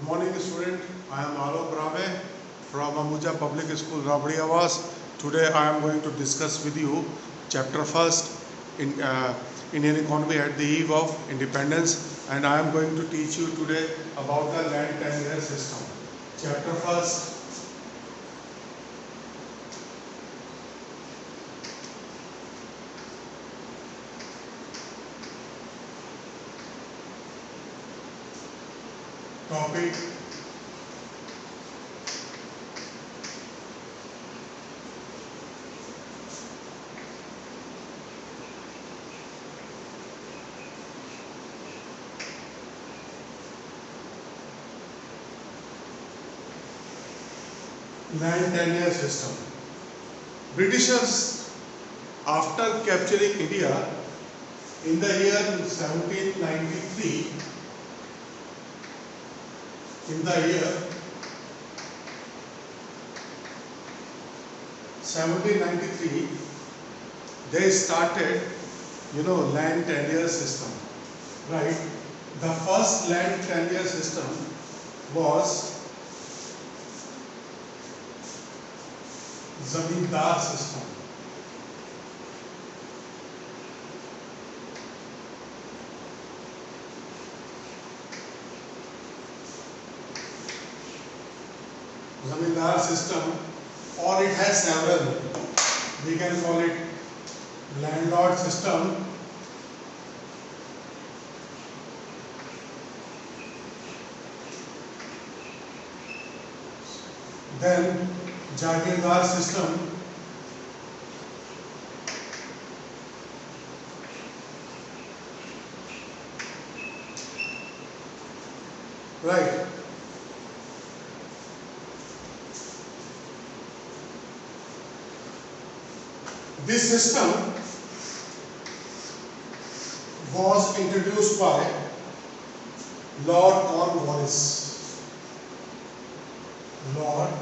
morning, student. I am Alok Brahme from Amuja Public School, Rabdi Awas. Today I am going to discuss with you chapter first in Indian economy at the eve of independence, and I am going to teach you today about the land tenure system. Chapter first. Topic: land tenure system. Britishers, after capturing India in the year 1793, they started, land tenure system, right? The first land tenure system was Zamindar system. Zamindar system, or it has several. We can call it landlord system, then Jagirdar system, right? This system was introduced by Lord Cornwallis. Lord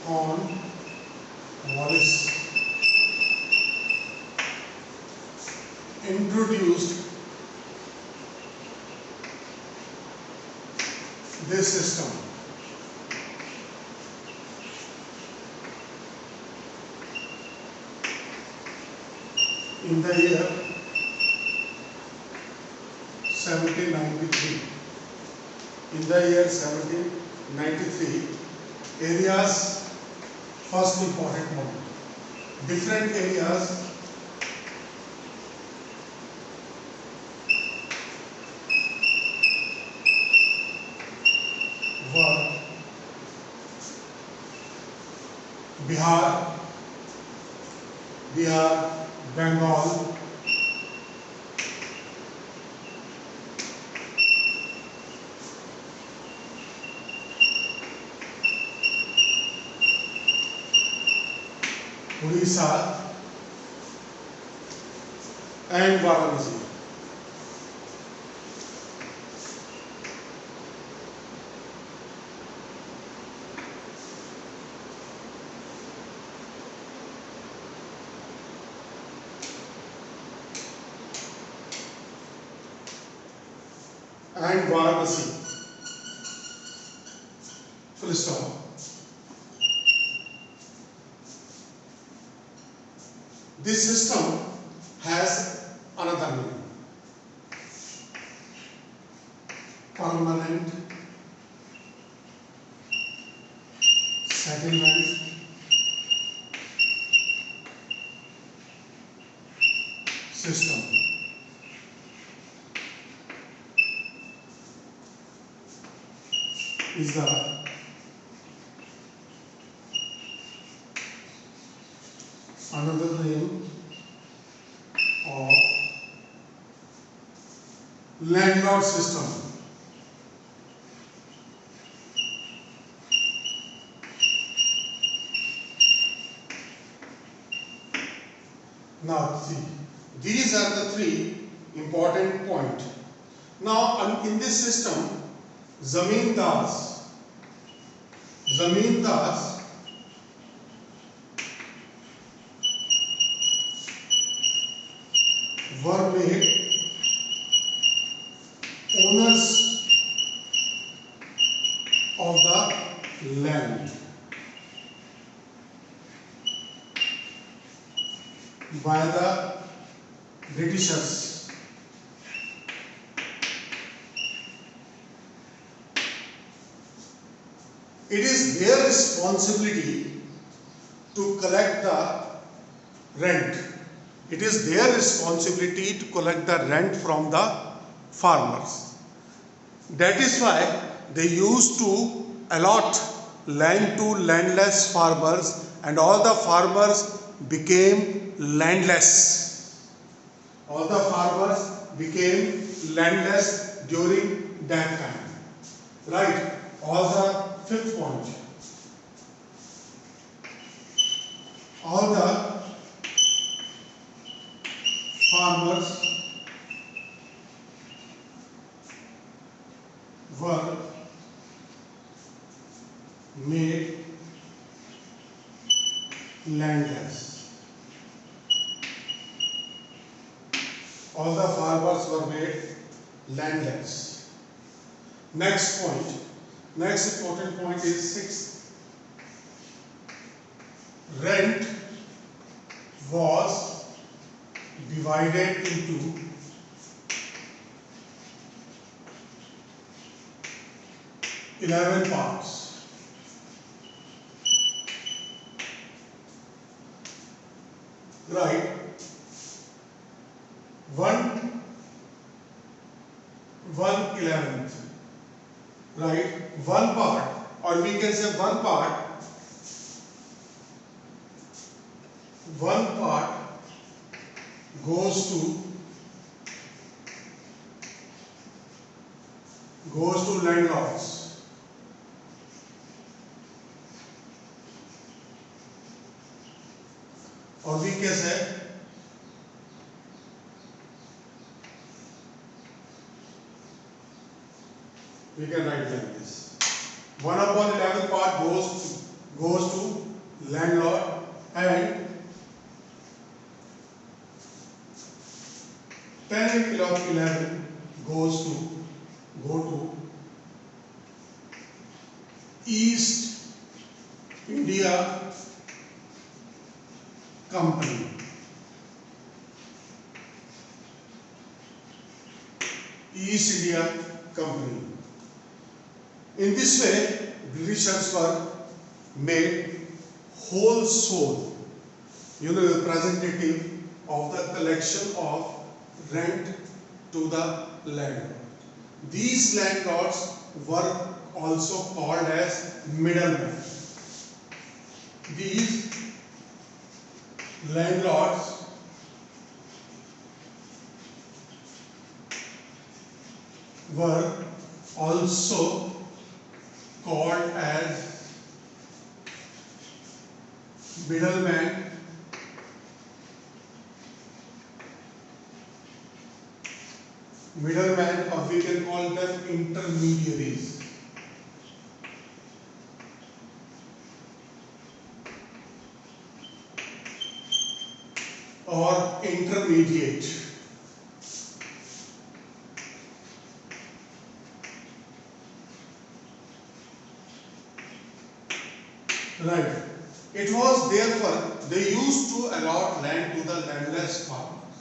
Cornwallis introduced this system. In the year 1793. In the year 1793, areas, first important point, different areas were Bihar, Bengal, Odisha, and Varanasi. And Varanasi. Full stop. This system has another name: permanent settlement system. Is the another name of landlord system. Now see, these are the three important points. Now in this system, zamindars were made owners land by the Britishers. It is their responsibility to collect the rent. It is their responsibility to collect the rent from the farmers. That is why they used to allot land to landless farmers, and all the farmers became landless. All the farmers became landless during that time. Right? All the fifth point. All the farmers were made landless. All the farmers were made landless. Next point. Next important point is sixth. Rent was divided into parts. Right? One 1/11. Right? One part, or we can say one part goes to landlords. Or we can say we can write like this: 1/11 part goes to landlord, and 10/11 go to East India Company. East India Company. In this way, Britishers were made whole soul, representative of the collection of rent to the landlord. These landlords were also called as middlemen. These landlords were also called as middlemen, or we can call them intermediaries. Or intermediate. Right. It was therefore they used to allot land to the landless farmers.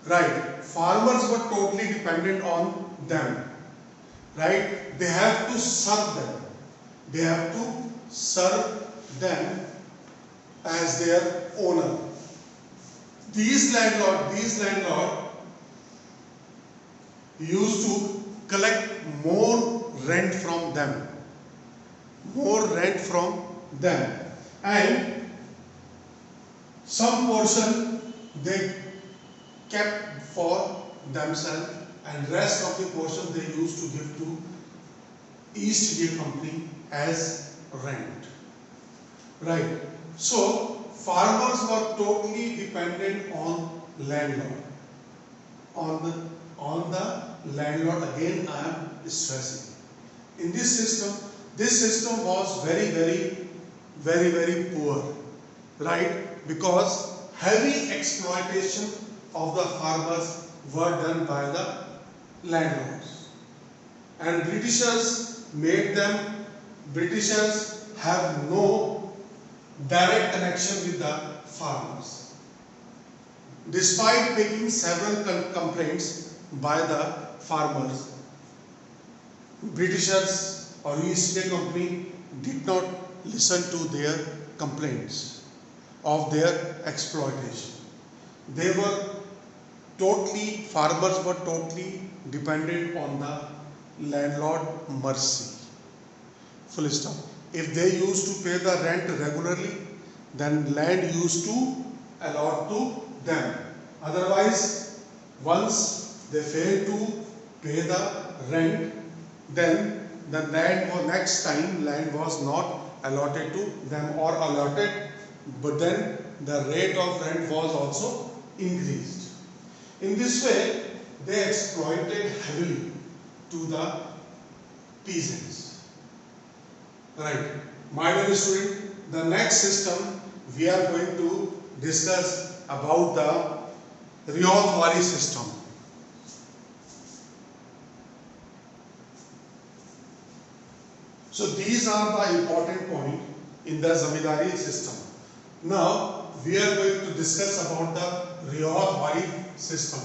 Right. Farmers were totally dependent on them. Right. They have to serve them. They have to serve them as their owner. These landlord used to collect more rent from them. And some portion they kept for themselves, and rest of the portion they used to give to East India Company as rent. Right. So farmers were totally dependent on landlord. On the landlord, again I am stressing. In this system was very poor, right? Because heavy exploitation of the farmers were done by the landlords, and Britishers made them Britishers have no direct connection with the farmers. Despite making several complaints by the farmers, Britishers or East India Company did not listen to their complaints of their exploitation. They were farmers were totally dependent on the landlord mercy. Full stop. If they used to pay the rent regularly, then land used to allot to them. Otherwise, once they fail to pay the rent, then the land for next time land was not allotted to them or allotted, but then the rate of rent was also increased. In this way, they exploited heavily to the peasants. Right. My dear student, the next system we are going to discuss about the Riyadwari system. So these are the important points in the Zamindari system. Now we are going to discuss about the Riyadwari system.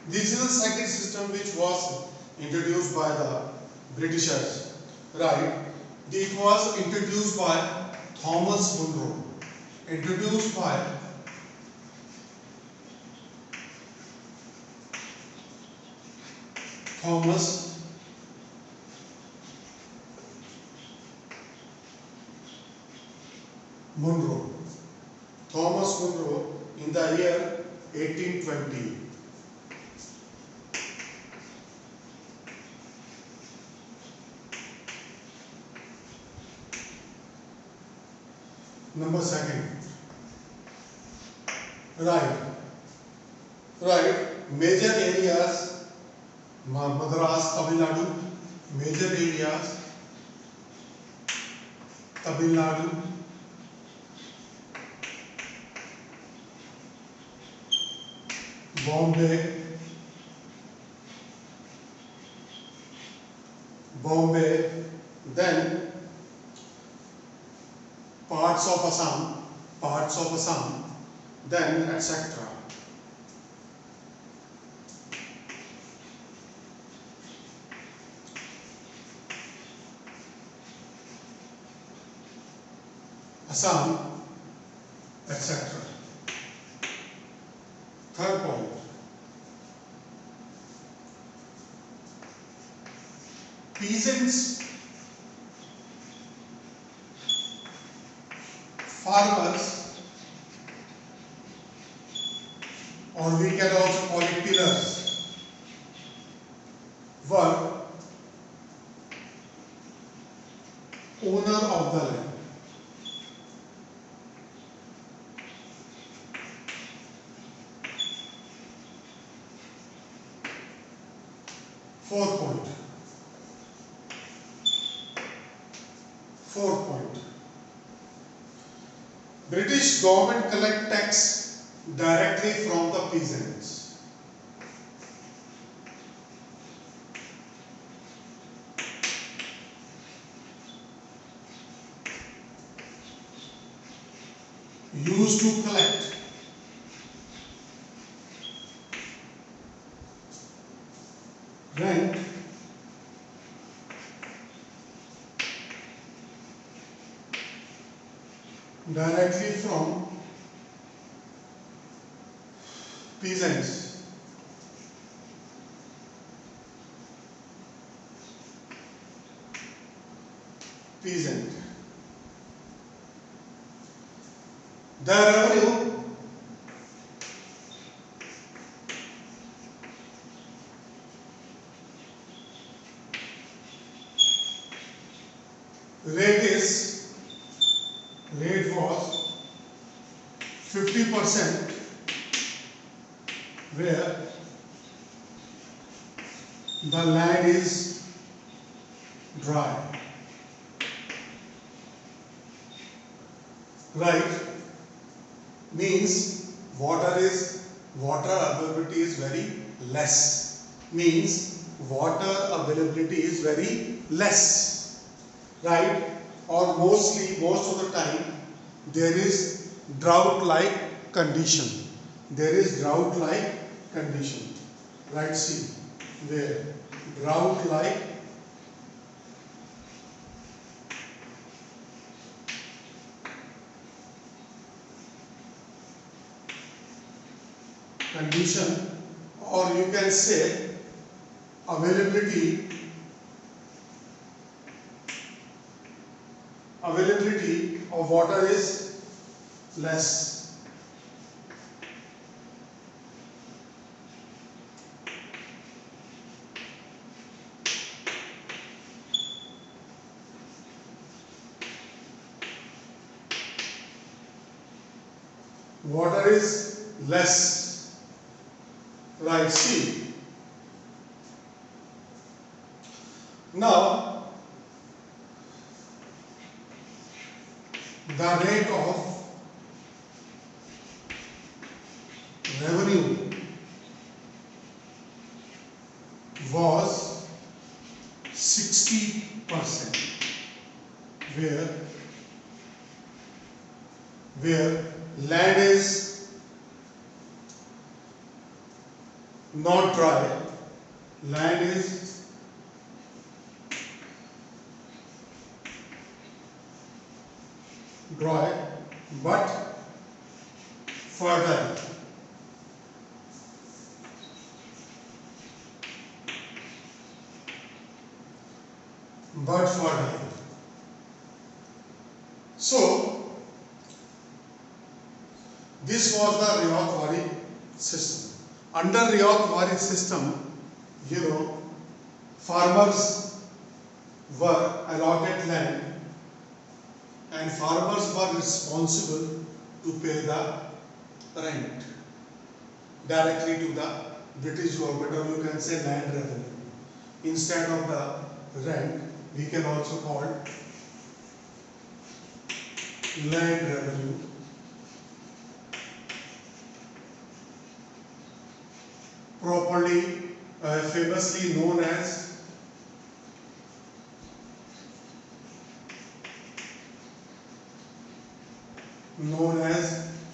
This is the second system which was introduced by the Britishers, right? It was introduced by Thomas Munro. Introduced by Thomas Munro. Thomas Munro in the year 1820. Number second. Right. Major areas, Madras, Tamil Nadu. Major areas, Tamil Nadu. Bombay, then parts of Assam, then etc. Assam, etc. Third point. Peasants, farmers, or we can also call it tillers, were owner of the land. Fourth point. British government collect tax directly from the peasants. Used to collect rent directly from peasants. The revenue rate was 50% where the land is dry. Right? Means water availability is very less. Means water availability is very less. Right? Or most of the time there is drought-like condition. There is drought-like condition. Right? See, where drought-like condition, or you can say availability of water is less. Water is less. Right, see. Now, the rate of revenue was 60%, where land is not dry, land is dry but fertile. So this was the Rayot-Wari system. Under Rayot-Wari system, farmers were allotted land and farmers were responsible to pay the rent directly to the British government, or you can say land revenue. Instead of the rent, we can also call land revenue. Properly, famously known as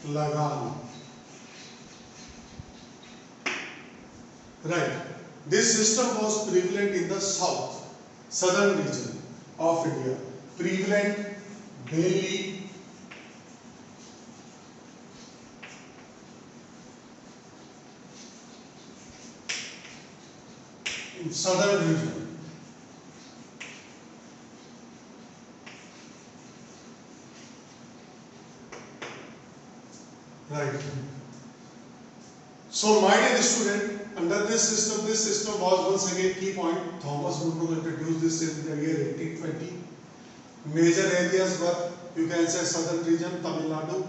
Lagan. Right. This system was prevalent in the southern region of India. Prevalent mainly in southern region. Right. So my dear student, under this system was once again key point. Thomas Munro introduced this in the year 1820. Major areas were, you can say, southern region, Tamil Nadu,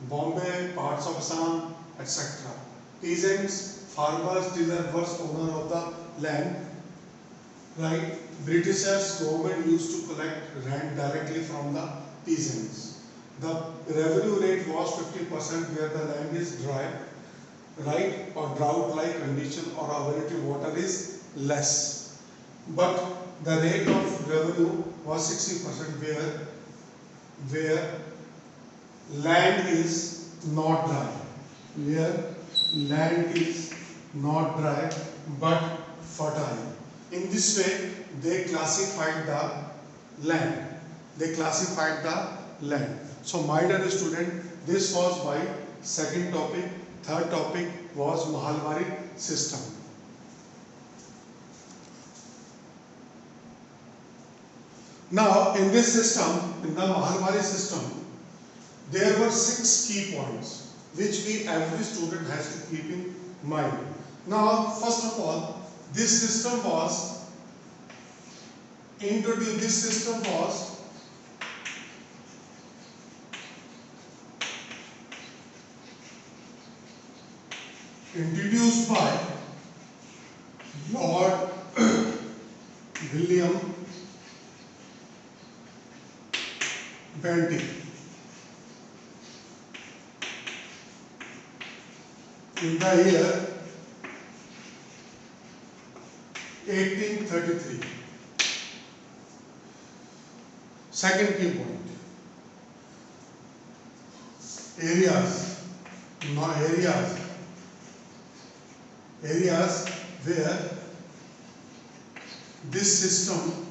Bombay, parts of Assam, etc. Peasants, farmers, tillers, owner of the land. Right? Britishers, government used to collect rent directly from the peasants. The revenue rate was 50% where the land is dry, right, or drought-like condition, or availability of water is less. But the rate of revenue was 60% where land is not dry, but fertile. In this way, they classified the land. So my dear student, this was my second topic. Third topic was Mahalwari system. Now in this system, in the Mahalwari system, there were 6 key points which every student has to keep in mind. Now, first of all, this system was introduced. This system was introduced by Lord William Bentinck in the year 1833. Second key point: areas where this system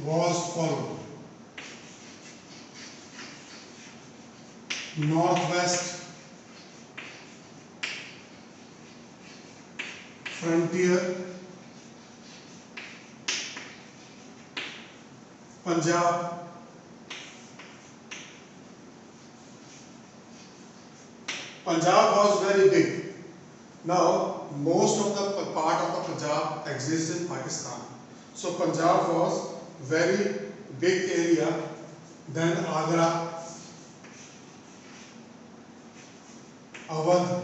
was followed: Northwest, frontier, Punjab, Punjab was very big. Now, most of the part of the Punjab exists in Pakistan. So, Punjab was very big area. Then Agra, Awadh,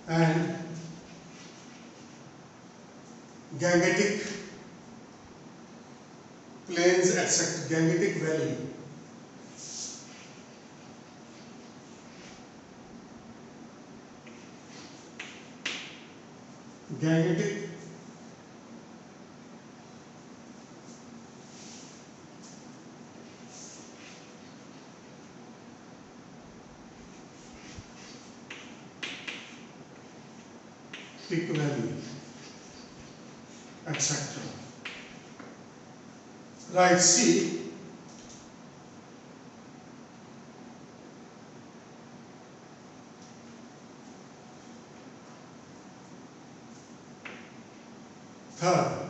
and Gangetic plains, etc. Gangetic Valley. Gangetic Valley, etc. Right, see, third,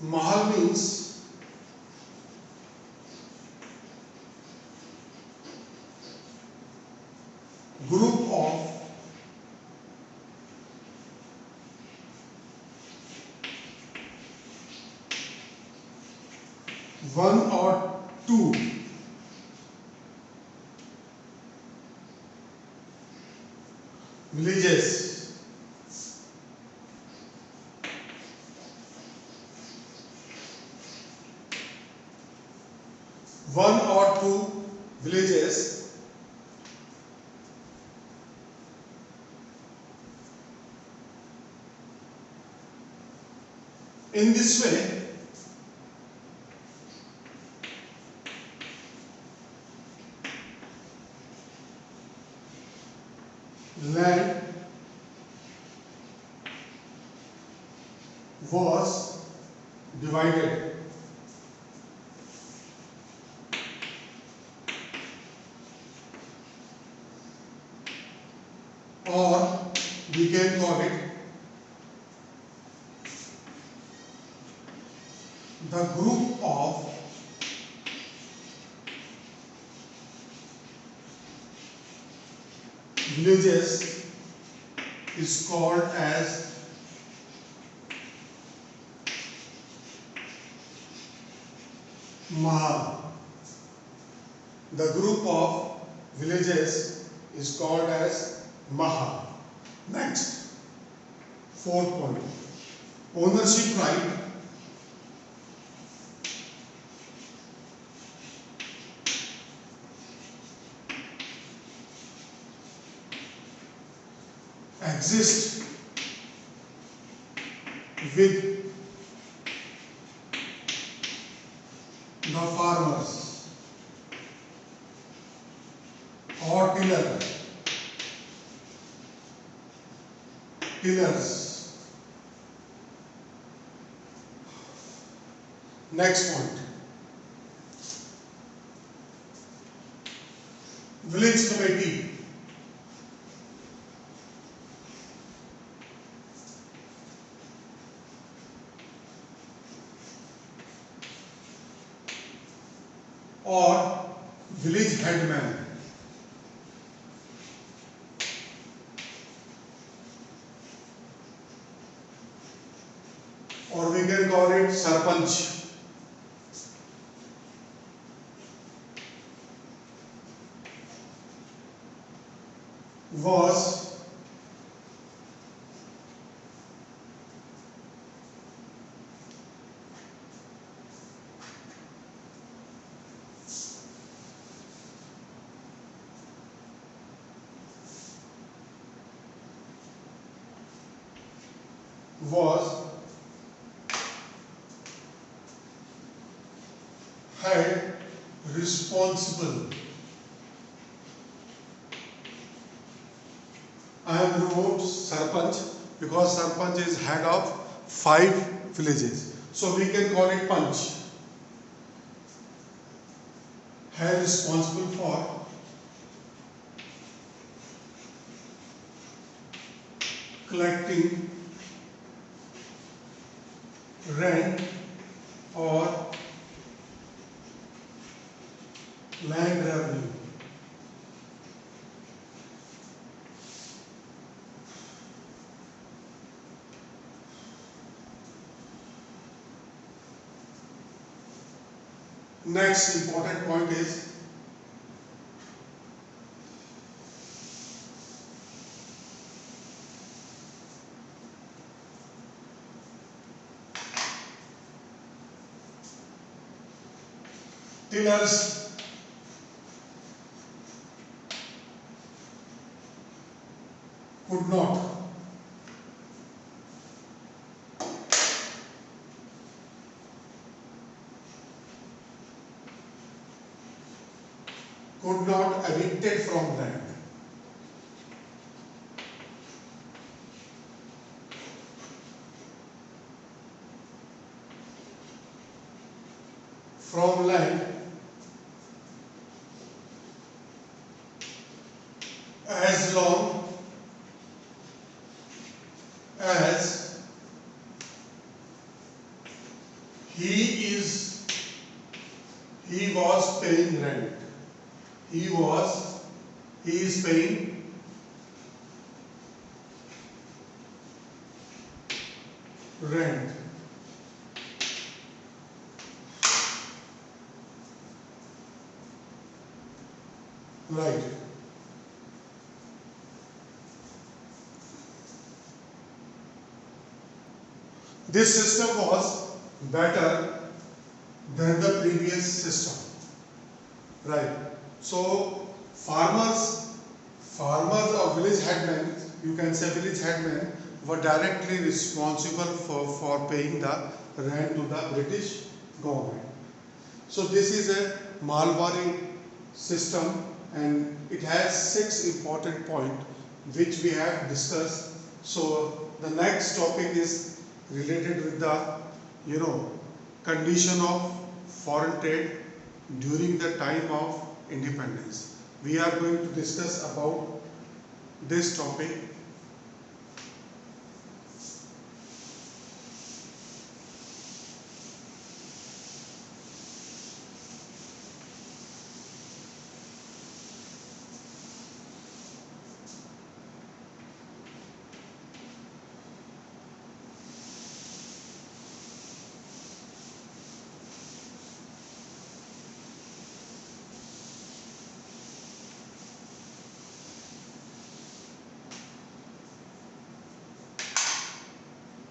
Mahal means group of one or two villages in this way. Land was divided. Or we can call it the group of villages is called as Mahal. The group of villages is called as Mahal. Next, fourth point, ownership right. Exist with the farmers or tillers. Next point, village committee. Or village headman. Or we can call it sarpanch. Was head responsible. I have wrote sarpanch because sarpanch is head of 5 villages. So we can call it panch. Head responsible for collecting rent or land revenue. Next important point is tillers could not evicted from land. From land as long as he was paying rent. He is paying rent. Right. This system was better than the previous system. Right. So farmers or village headmen, you can say village headmen, were directly responsible for paying the rent to the British government. So this is a Malwari system and it has 6 important points which we have discussed. So the next topic is related with the condition of foreign trade during the time of independence. We are going to discuss about this topic.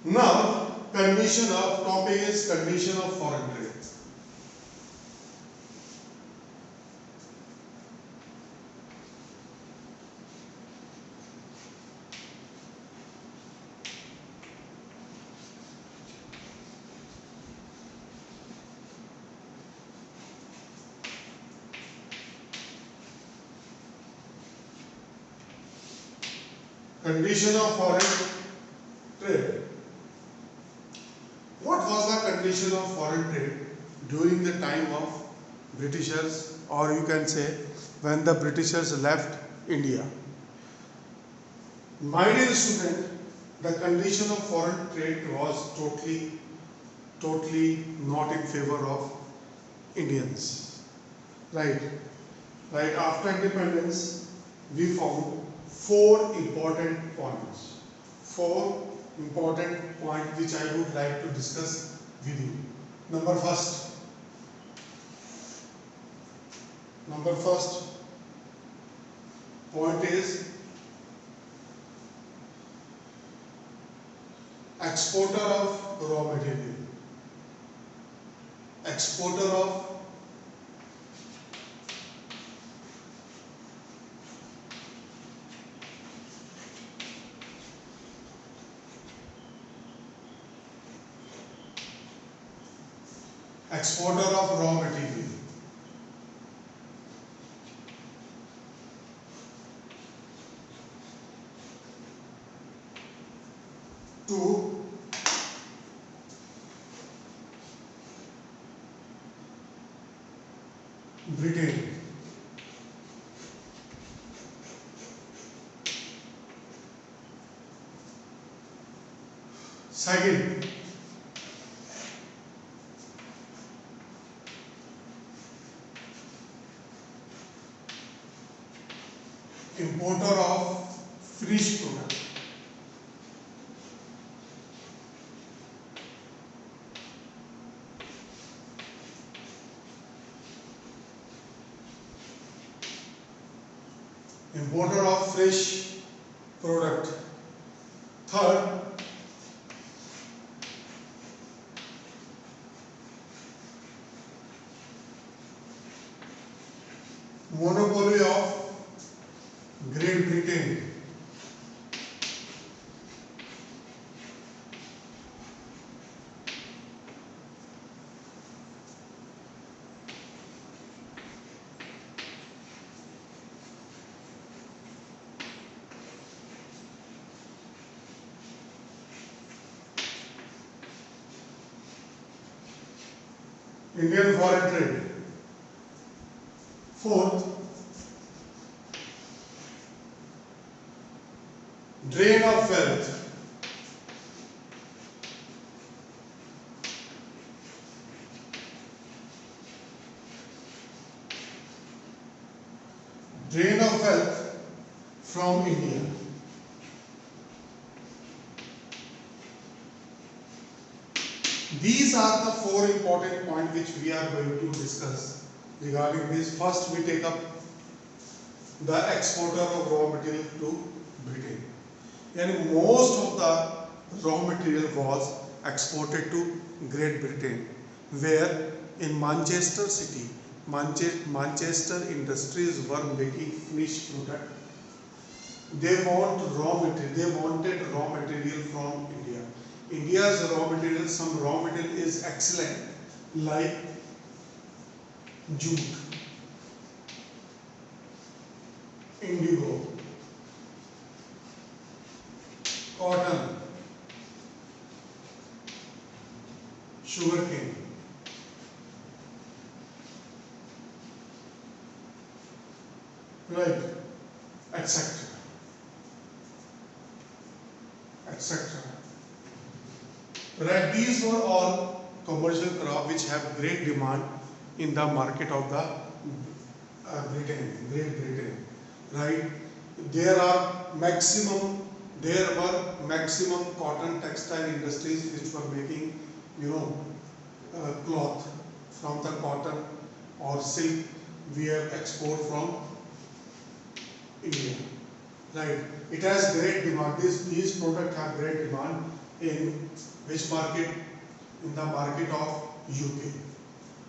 Now, topic is condition of foreign trade. Condition of foreign trade. What was the condition of foreign trade during the time of Britishers, or you can say when the Britishers left India. My dear student, the condition of foreign trade was totally not in favor of Indians. Right. Right after independence, we found four important points. Four important points which I would like to discuss with you. Number first point is exporter of raw material. Exporter of raw material. To Britain. Second, importer of finished product. Importer of fresh product. Third, monopoly of Great Britain. Indian foreign trade. Fourth, drain of wealth. Drain of wealth from India. These are the four important points which we are going to discuss regarding this. First, we take up the exporter of raw material to Britain. And most of the raw material was exported to Great Britain, where in Manchester city, Manchester industries were making finished product. They wanted raw material from India. India's raw material, some raw material is excellent, like jute, indigo, cotton, sugarcane. Right, etc. etc. Right, these were all commercial crops which have great demand in the market of the Great Britain. Right, there were maximum cotton textile industries which were making, cloth from the cotton or silk. We have export from India. Right, it has great demand. These products have great demand in which market? In the market of UK.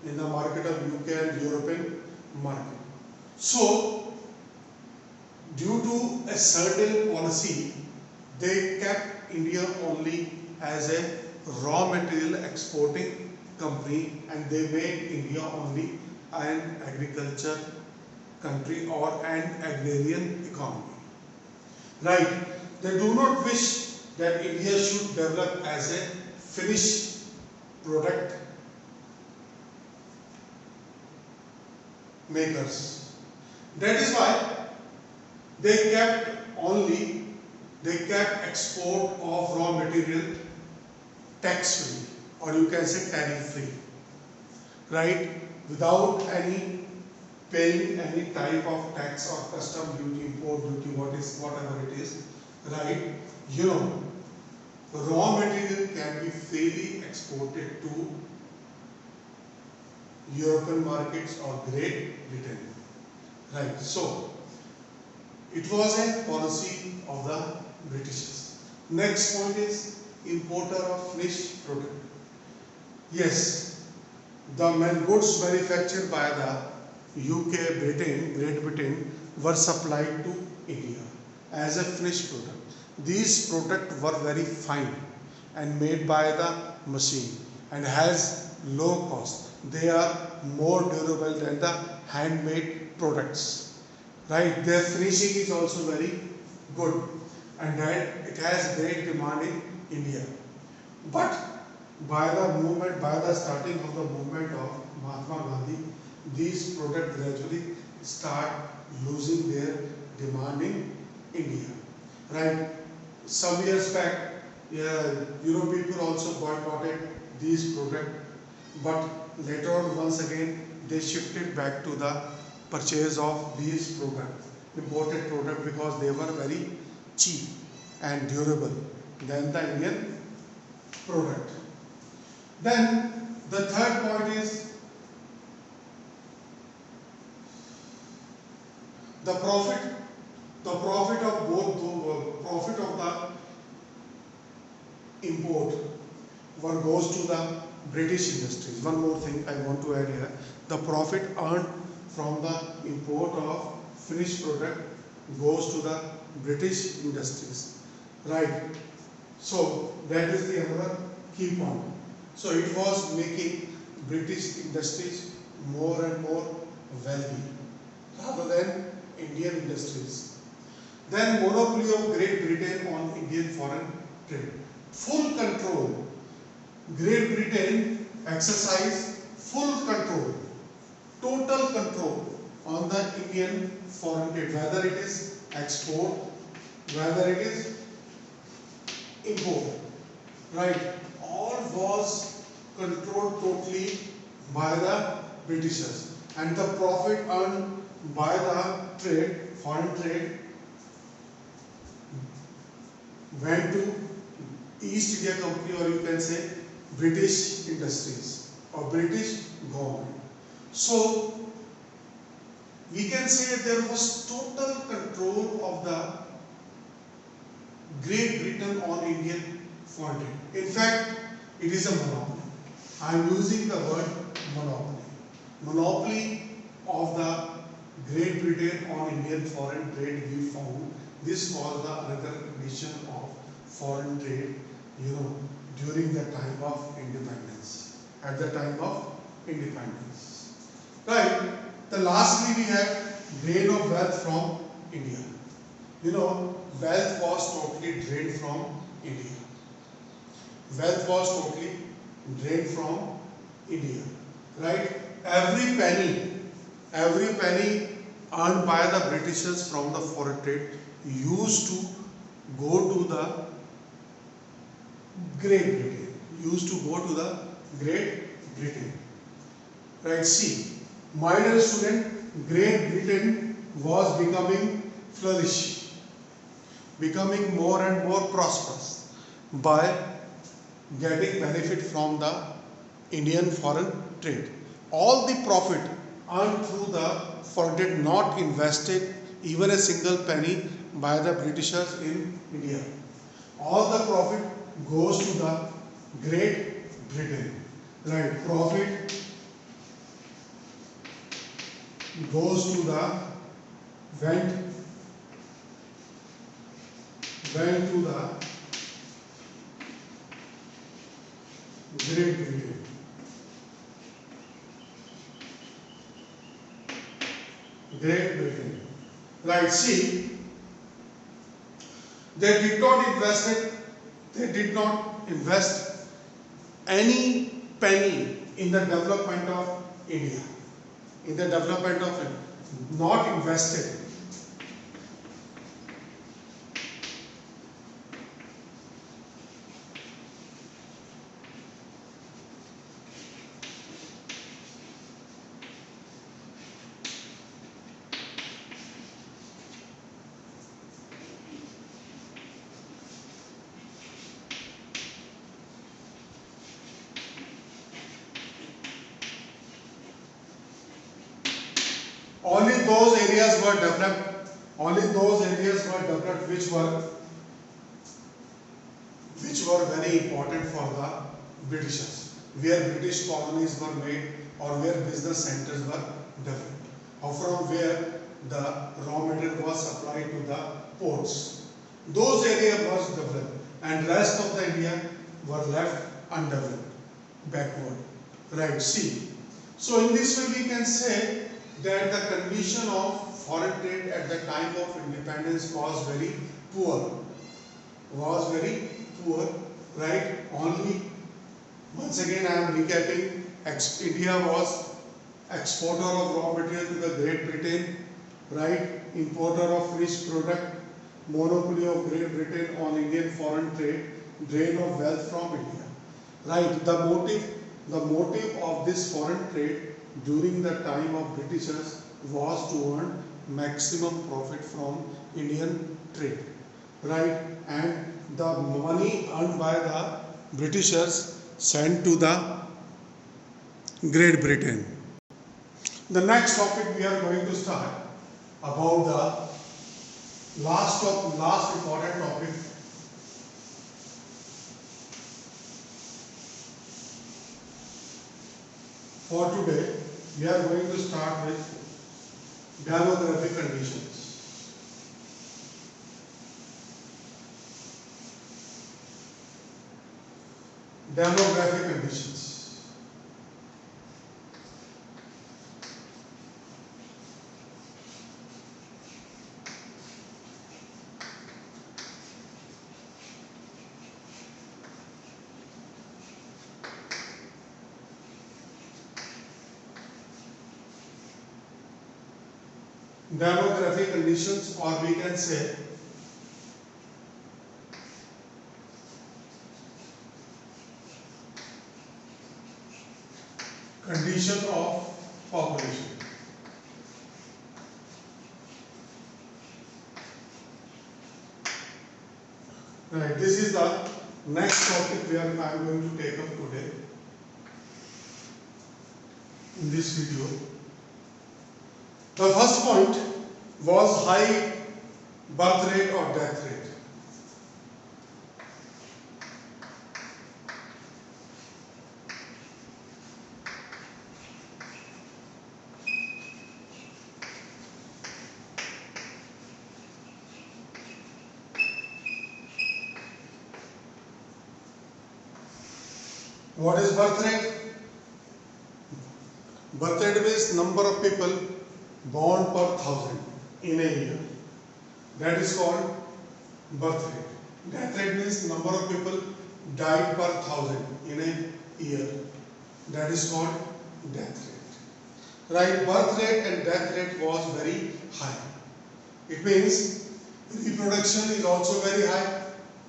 In the market of UK and European market. So, due to a certain policy, they kept India only as a raw material exporting company, and they made India only an agriculture country or an agrarian economy. Right, they do not wish that India should develop as a finished product makers. That is why they kept export of raw material tax free, or you can say tariff free, right? Without any paying any type of tax or custom duty, import duty, whatever it is, right? You know, raw material can be freely exported to European markets or Great Britain, right? So it was a policy of the Britishers. Next point is importer of finished product. Yes, the goods manufactured by the UK, Great Britain were supplied to India as a finished product. These products were very fine and made by the machine and has low cost. They are more durable than the handmade products, right? Their finishing is also very good, and that it has great demand in India. But by the starting of the movement of Mahatma Gandhi, these products gradually start losing their demand in India, right? Some years back, Europe people also boycotted these products, but later on once again they shifted back to the purchase of these products, imported products, because they were very cheap and durable than the Indian product. Then the third point is the profit. The profit of both the profit of the import one goes to the British industries. One more thing I want to add here: the profit earned from the import of finished product goes to the British industries, right? So that is the another key point. So it was making British industries more and more wealthy rather than Indian industries. Then monopoly of Great Britain on Indian foreign trade. Full control. Great Britain exercised full control, total control on the Indian foreign trade, whether it is export, whether it is import, right? All was controlled totally by the Britishers, and the profit earned by the trade, foreign trade, went to East India Company, or you can say British industries or British government. So we can say there was total control of the Great Britain on Indian foreign trade. In fact, it is a monopoly. I am using the word monopoly. Monopoly of the Great Britain on Indian foreign trade, we found this was the another condition of foreign trade, during the time of independence, at the time of independence. Right. The lastly we have drain of wealth from India. Wealth was totally drained from India. Wealth was totally drained from India. Right? Every penny earned by the Britishers from the foreign trade used to go to the Great Britain. Used to go to the Great Britain. Right? See, my dear student, Great Britain was becoming flourish, becoming more and more prosperous by getting benefit from the Indian foreign trade. All the profit earned through the foreign trade, not invested even a single penny by the Britishers in India. All the profit goes to the Great Britain. Right? Profit goes to the went to the Great Britain. Great Britain. Right, see, they did not invest any penny in the development of India. In the development of India. not invested. Only those areas were developed. Only those areas were developed which were very important for the Britishers, where British colonies were made or where business centers were developed, or from where the raw material was supplied to the ports. Those areas were developed, and rest of the India were left undeveloped, backward. Right, see. So in this way we can say that the condition of foreign trade at the time of independence was very poor. Right? Only, once again I am recapping, India was exporter of raw material to the Great Britain, right? Importer of finished product, monopoly of Great Britain on Indian foreign trade, drain of wealth from India. Right? The motive of this foreign trade during the time of Britishers was to earn maximum profit from Indian trade, right? And the money earned by the Britishers sent to the Great Britain. The next topic we are going to start about the last important topic. For today, we are going to start with demographic conditions. Demographic conditions. Demographic conditions, or we can say condition of population. Right, this is the next topic where I am going to take up today in this video. The first point was high birth rate or death rate. What is birth rate? Birth rate means number of people born per 1,000 in a year. That is called birth rate. Death rate means number of people died per 1,000 in a year. That is called death rate. Right? Birth rate and death rate was very high. It means reproduction is also very high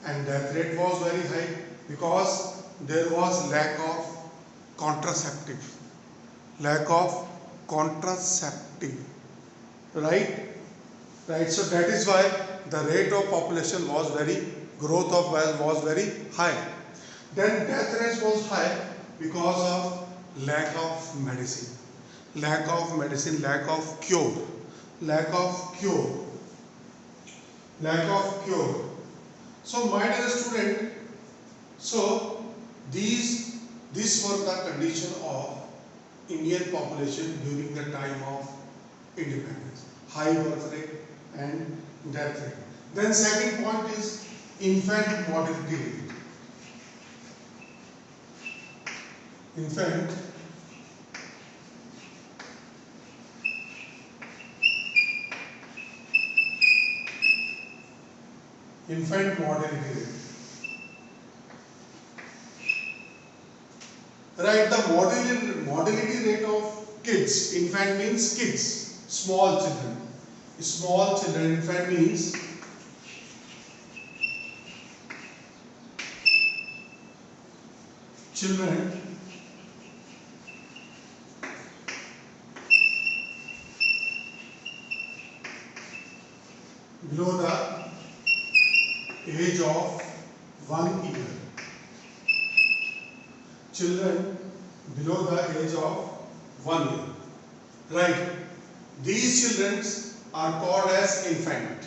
and death rate was very high because there was lack of contraceptive. Lack of contraceptive. Right? Right. So that is why the rate of population was growth of was very high. Then death rate was high because of lack of medicine. Lack of medicine, lack of cure. Lack of cure. Lack of cure. So my dear student, so these were the condition of Indian population during the time of independence. High birth rate and death rate. Then second point is infant mortality rate. Infant mortality rate. Right, the mortality rate of kids, infant means kids. Small children. Small children, infant means children below the age of 1 year. Children below the age of 1 year. Right. These children are called as infant.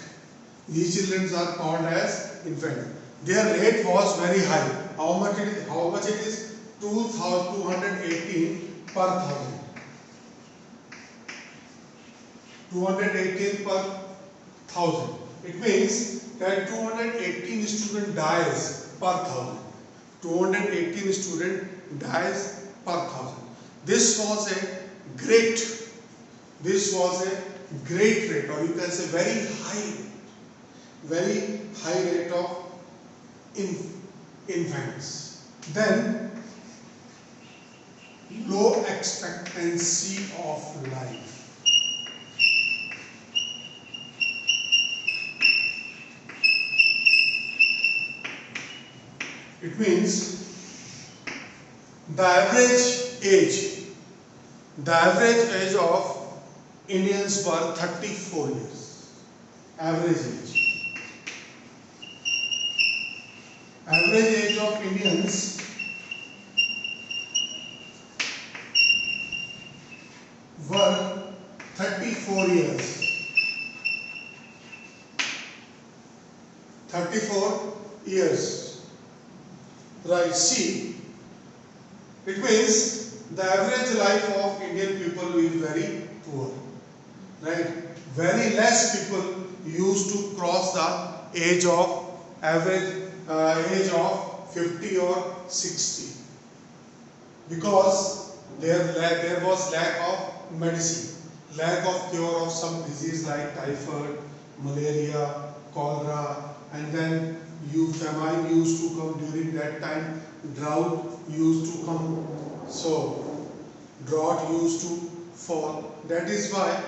These children are called as infant. Their rate was very high. How much it is? How much it is? 2,218 per thousand. 218 per thousand. It means that 218 student dies per thousand. 218 student dies per thousand. This was a great rate, or you can say very high rate of infants. Then low expectancy of life. It means the average age of Indians were 34 years. Average age of Indians were 34 years. 34 years. Right, see, it means the average life of Indian people is very poor. Right, very less people used to cross the age of age of 50 or 60, because there was lack of medicine, lack of cure of some disease like typhoid, malaria, cholera, and then famine used to come during that time, drought used to come, so drought used to fall. That is why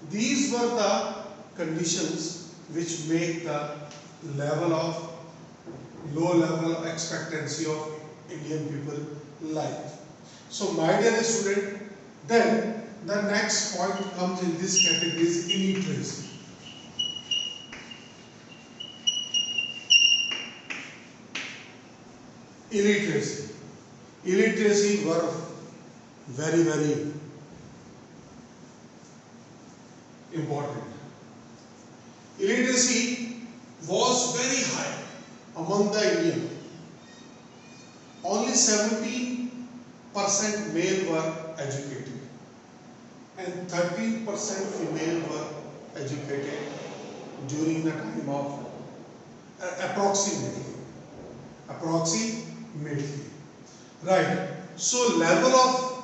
these were the conditions which make the low level of expectancy of Indian people life. So my dear student, then the next point comes in this category is illiteracy. Illiteracy were very important. Illiteracy was very high among the Indians. Only 17% male were educated and 13% female were educated during the time of approximately. Right. So level of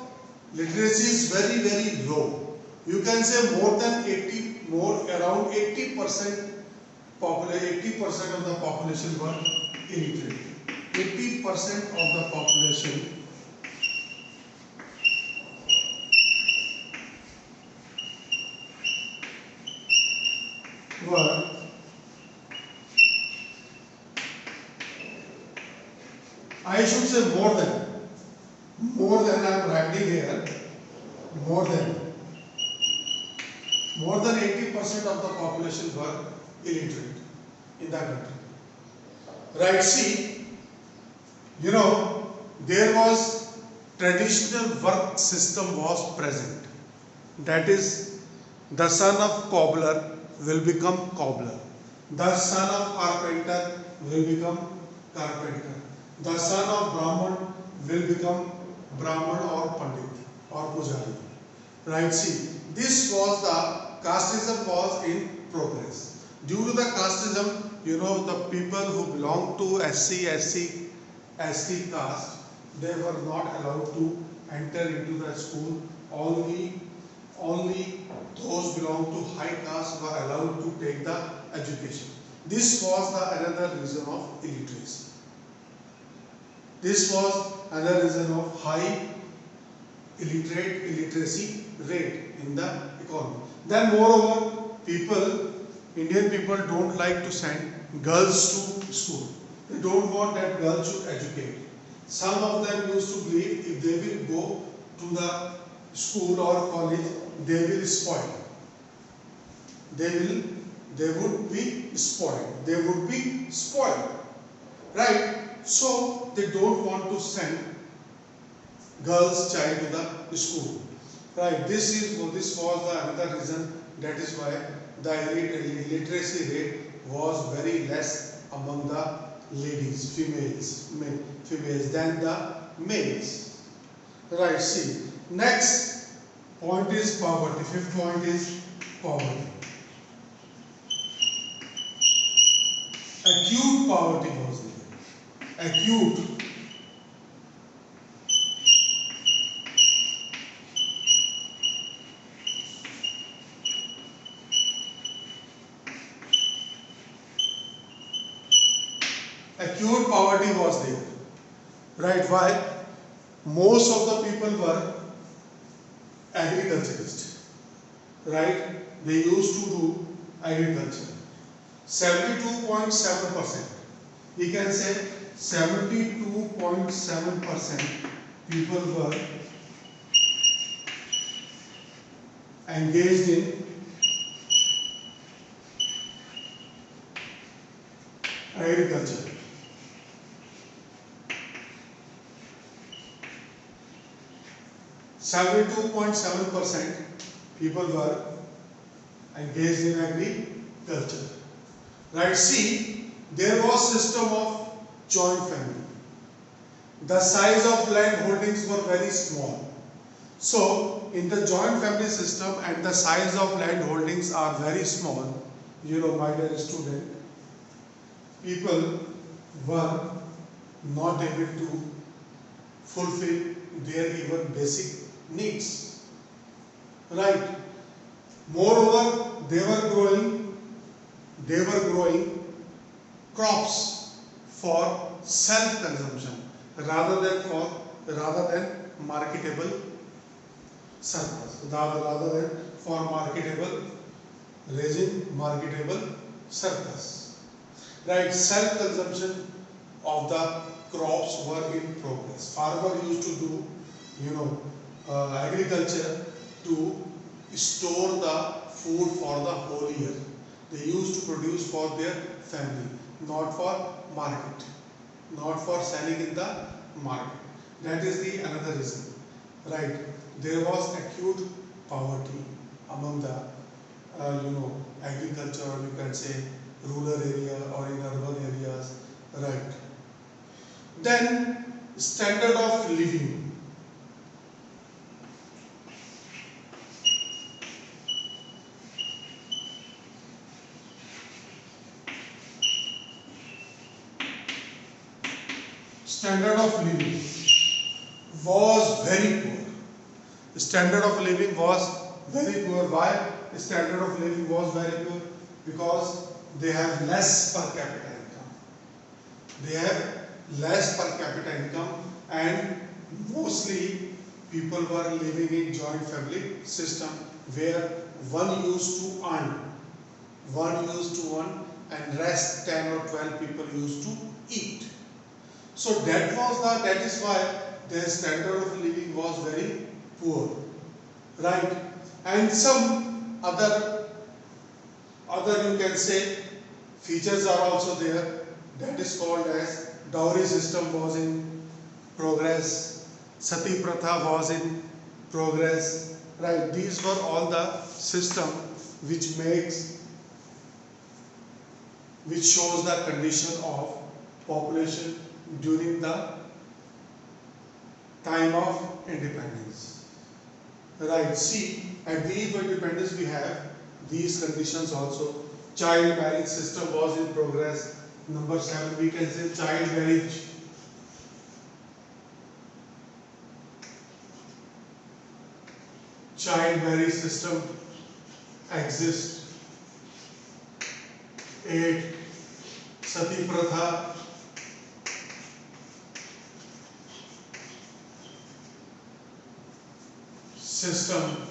literacy is very low. You can say around 80% of the population were illiterate. 80% of the population were I should say more than I am writing here, more than 80% of the population were illiterate in that country. Right, see, there was traditional work system was present. That is, the son of cobbler will become cobbler. The son of carpenter will become carpenter. The son of Brahman will become Brahman or Pandit or Pujari. Right, see, this was the casteism was in progress. Due to the casteism, the people who belong to SC, ST caste, they were not allowed to enter into the school. Only those belong to high caste were allowed to take the education. This was another reason of illiteracy. This was another reason of high illiteracy rate in the economy. Then moreover, Indian people don't like to send girls to school. They don't want that girls should educate. Some of them used to believe if they will go to the school or college, they will spoil. They would be spoiled. They would be spoiled. Right? So they don't want to send girls child to the school. Right? This was the another reason. That is why the illiteracy rate was very less among the ladies, females than the males. Right? See. Next point is poverty. Fifth point is poverty. Acute poverty was there. Acute. Acute poverty was there. Right? Why? Most of the people were agriculturists. Right? They used to do agriculture. 72.7%. We can say 72.7% people were engaged in agriculture. %, people were engaged in agriculture. Right? See, there was system of joint family. The size of land holdings were very small. So, in the joint family system and the size of land holdings are very small, my dear student, people were not able to fulfill their even basic needs. Right? Moreover, they were growing crops for self-consumption rather than marketable surplus. Rather than for raising marketable surplus. Right? Self-consumption of the crops were in progress. Farmer used to do, agriculture to store the food for the whole year. They used to produce for their family, not for market, not for selling in the market. That is the another reason. Right? There was acute poverty among the, agriculture, or you can say rural area or in urban areas. Right? Then standard of living. Standard of living was very poor. Standard of living was very poor. Why? Standard of living was very poor because they have less per capita income. They have less per capita income, and mostly people were living in joint family system where one used to earn, and rest 10 or 12 people used to eat. So that is why their standard of living was very poor. Right? And some other you can say features are also there. That is called as dowry system was in progress, sati pratha was in progress. Right? These were all the system which shows the condition of population during the time of independence. Right? See, at the eve of independence we have these conditions also. Child marriage system was in progress. Number 7, we can say child marriage. Child marriage system exists. 8, sati pratha. system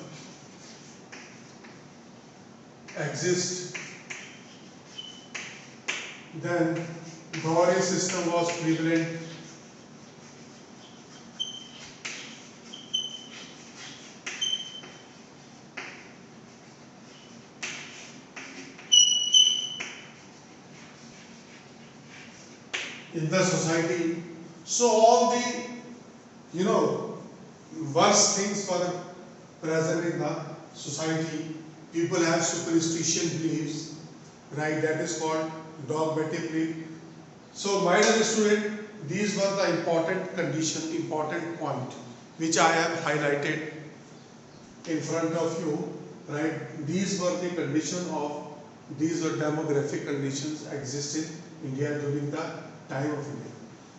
exist, then Dowry system was prevalent. In the society, so all the worst things were present in the society. People have superstition beliefs, right? That is called dogmatic belief. So, my dear student, these were the important condition, important point which I have highlighted in front of you, right? These were the condition of, these were demographic conditions exist in India during the time of India.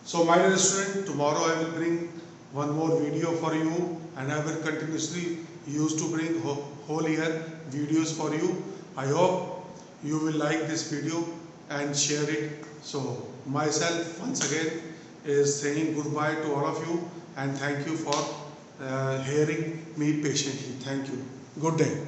So, my dear student, tomorrow I will bring one more video for you, and I will continuously used to bring whole year videos for you. I hope you will like this video and share it. So myself once again is saying goodbye to all of you, and thank you for hearing me patiently. Thank you. Good day.